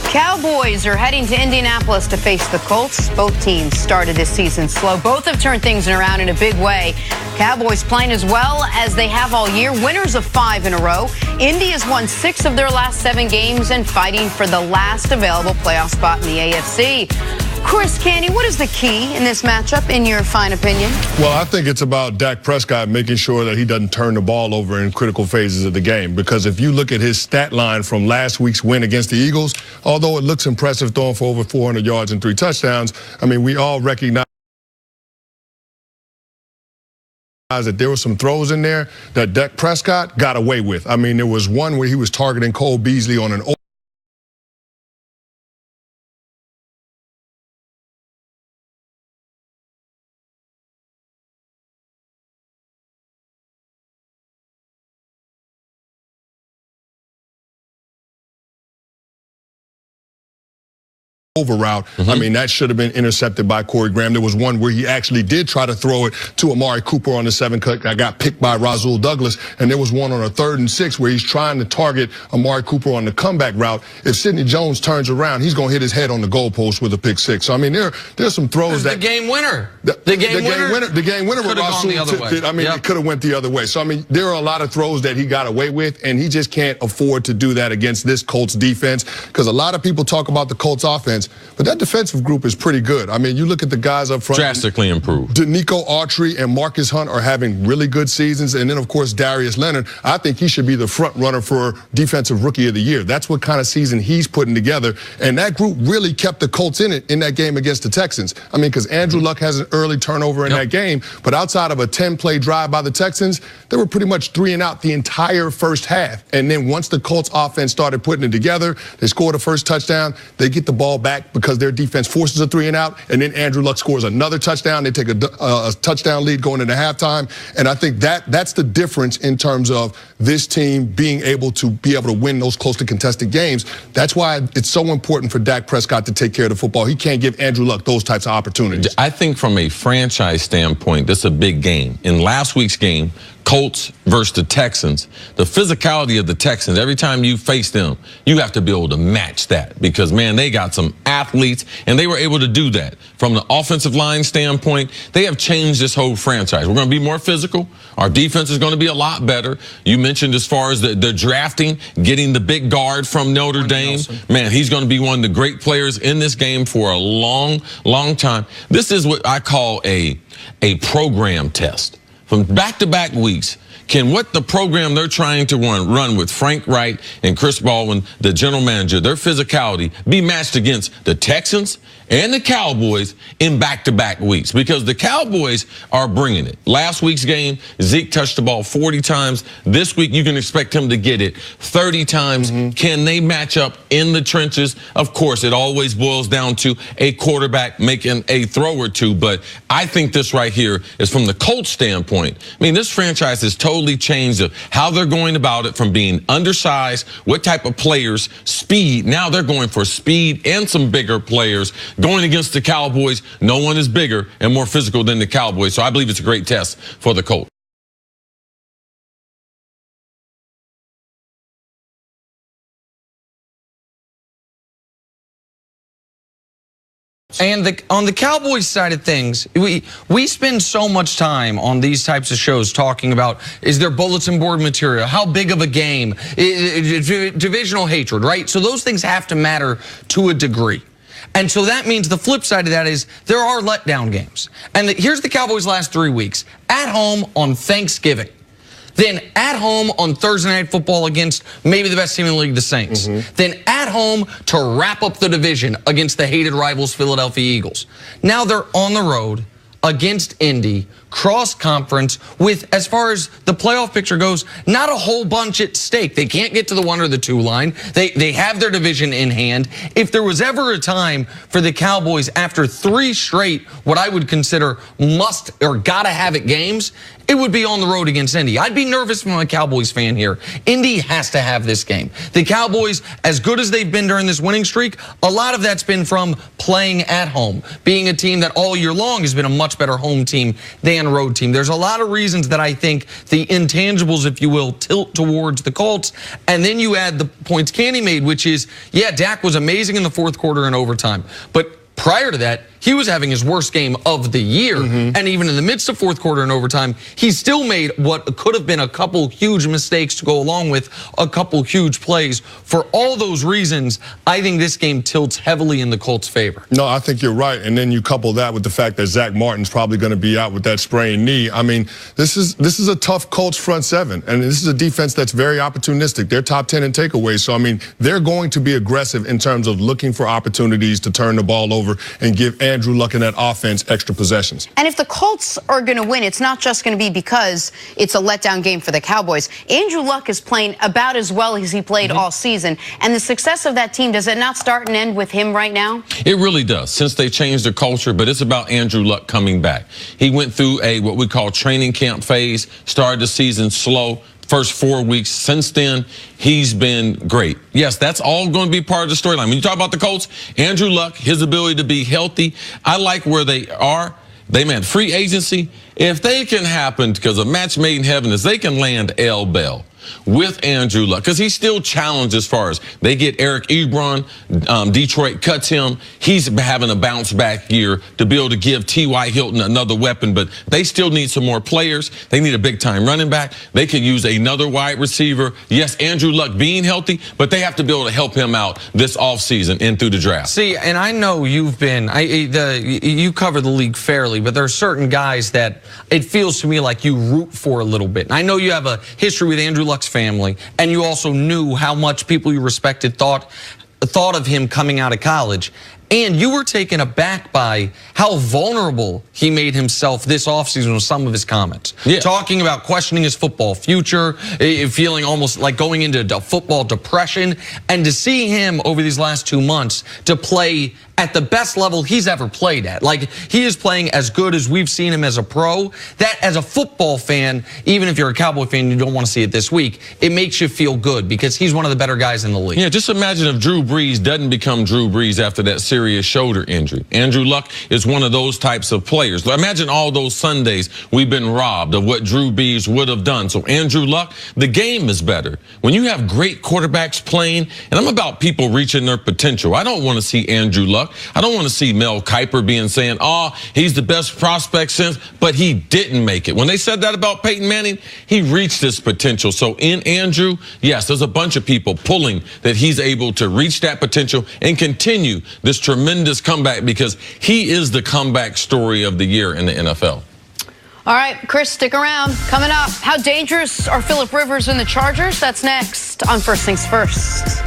Cowboys are heading to Indianapolis to face the Colts. Both teams started this season slow. Both have turned things around in a big way. Cowboys playing as well as they have all year, winners of 5 in a row. Indy has won 6 of their last 7 games and fighting for the last available playoff spot in the AFC. Chris, Canty, what is the key in this matchup, in your fine opinion? Well, I think it's about Dak Prescott making sure that he doesn't turn the ball over in critical phases of the game. Because if you look at his stat line from last week's win against the Eagles, although it looks impressive throwing for over 400 yards and 3 touchdowns, I mean, we all recognize that there were some throws in there that Dak Prescott got away with. I mean, there was one where he was targeting Cole Beasley on an over route. I mean, that should have been intercepted by Corey Graham. There was one where he actually did try to throw it to Amari Cooper on the 7 cut. I got picked by Rasul Douglas. And there was one on a 3rd and 6 where he's trying to target Amari Cooper on the comeback route. If Sidney Jones turns around, he's going to hit his head on the goalpost with a pick 6. So, I mean, there's some throws that... The game winner. The game winner with Rasul. I mean, it could have went the other way. So, I mean, there are a lot of throws that he got away with, and he just can't afford to do that against this Colts defense, because a lot of people talk about the Colts offense, but that defensive group is pretty good. I mean, you look at the guys up front. Drastically improved. Danico Autry and Marcus Hunt are having really good seasons. And then, of course, Darius Leonard. I think he should be the front runner for Defensive Rookie of the Year. That's what kind of season he's putting together. And that group really kept the Colts in it in that game against the Texans. I mean, because Andrew Luck has an early turnover in that game. But outside of a 10-play drive by the Texans, they were pretty much 3 and out the entire first half. And then once the Colts offense started putting it together, they scored a first touchdown. They get the ball back because their defense forces a 3 and out, and then Andrew Luck scores another touchdown. They take a touchdown lead going into halftime, and I think that's the difference in terms of this team being able to win those closely contested games. That's why it's so important for Dak Prescott to take care of the football. He can't give Andrew Luck those types of opportunities. I think from a franchise standpoint, this is a big game. In last week's game, Colts versus the Texans, the physicality of the Texans, every time you face them, you have to be able to match that because, man, they got some athletes, and they were able to do that. From the offensive line standpoint, they have changed this whole franchise. We're going to be more physical. Our defense is going to be a lot better. You mentioned as far as the drafting, getting the big guard from Notre Dame. Man, he's going to be one of the great players in this game for a long, long time. This is what I call a program test. From back-to-back weeks, can what the program they're trying to run with Frank Wright and Chris Baldwin, the general manager, their physicality, be matched against the Texans and the Cowboys in back-to-back weeks? Because the Cowboys are bringing it. Last week's game, Zeke touched the ball 40 times. This week, you can expect him to get it 30 times. Can they match up in the trenches? Of course, it always boils down to a quarterback making a throw or two. But I think this right here is from the Colts standpoint. I mean, this franchise has totally changed how they're going about it, from being undersized, what type of players, speed. Now they're going for speed and some bigger players. Going against the Cowboys, no one is bigger and more physical than the Cowboys. So I believe it's a great test for the Colts. And on the Cowboys side of things, we spend so much time on these types of shows talking about, is there bulletin board material? How big of a game? Divisional hatred, right? So those things have to matter to a degree. And so that means the flip side of that is there are letdown games. And here's the Cowboys' last 3 weeks. At home on Thanksgiving. Then at home on Thursday Night Football against maybe the best team in the league, the Saints. Then at home to wrap up the division against the hated rivals, Philadelphia Eagles. Now they're on the road against Indy, cross-conference, with, as far as the playoff picture goes, not a whole bunch at stake. They can't get to the 1 or the 2 line. They have their division in hand. If there was ever a time for the Cowboys, after 3 straight, what I would consider must or gotta have it games, it would be on the road against Indy. I'd be nervous from a Cowboys fan here. Indy has to have this game. The Cowboys, as good as they've been during this winning streak, a lot of that's been from playing at home, being a team that all year long has been a much better home team than a road team. There's a lot of reasons that I think the intangibles, if you will, tilt towards the Colts. And then you add the points Canty made, which is, yeah, Dak was amazing in the fourth quarter and overtime. But prior to that, he was having his worst game of the year. And even in the midst of fourth quarter and overtime, he still made what could have been a couple huge mistakes to go along with a couple huge plays. For all those reasons, I think this game tilts heavily in the Colts' favor. No, I think you're right. And then you couple that with the fact that Zach Martin's probably going to be out with that sprained knee. I mean, this is a tough Colts front seven. And this is a defense that's very opportunistic. They're top 10 in takeaways. So, I mean, they're going to be aggressive in terms of looking for opportunities to turn the ball over and give Andrew Luck in that offense extra possessions. And if the Colts are going to win, it's not just going to be because it's a letdown game for the Cowboys. Andrew Luck is playing about as well as he played all season. And the success of that team, does it not start and end with him right now? It really does, since they changed the culture, but it's about Andrew Luck coming back. He went through a what we call training camp phase, started the season slow. First 4 weeks. Since then, he's been great. Yes, that's all going to be part of the storyline. When you talk about the Colts, Andrew Luck, his ability to be healthy, I like where they are. They meant free agency. If they can happen, because a match made in heaven is they can land L. Bell with Andrew Luck, because he's still challenged as far as they get Eric Ebron, Detroit cuts him. He's having a bounce back year to be able to give T.Y. Hilton another weapon, but they still need some more players. They need a big time running back. They could use another wide receiver. Yes, Andrew Luck being healthy, but they have to be able to help him out this offseason and through the draft. See, and I know you've been, you cover the league fairly, but there are certain guys that it feels to me like you root for a little bit. And I know you have a history with Andrew Luck's family, and you also knew how much people you respected thought of him coming out of college. And you were taken aback by how vulnerable he made himself this offseason with some of his comments. Yeah. Talking about questioning his football future, feeling almost like going into football depression. And to see him over these last 2 months to play at the best level he's ever played at. Like, he is playing as good as we've seen him as a pro. That, as a football fan, even if you're a Cowboy fan and you don't want to see it this week, it makes you feel good because he's one of the better guys in the league. Yeah, just imagine if Drew Brees doesn't become Drew Brees after that serious shoulder injury. Andrew Luck is one of those types of players. Imagine all those Sundays we've been robbed of what Drew Brees would have done. So Andrew Luck, the game is better. When you have great quarterbacks playing, and I'm about people reaching their potential. I don't want to see Andrew Luck. I don't want to see Mel Kiper saying, oh, he's the best prospect since, but he didn't make it. When they said that about Peyton Manning, he reached his potential. So in Andrew, yes, there's a bunch of people pulling that he's able to reach that potential and continue this tremendous comeback because he is the comeback story of the year in the NFL. All right, Chris, stick around. Coming up, how dangerous are Phillip Rivers and the Chargers? That's next on First Things First.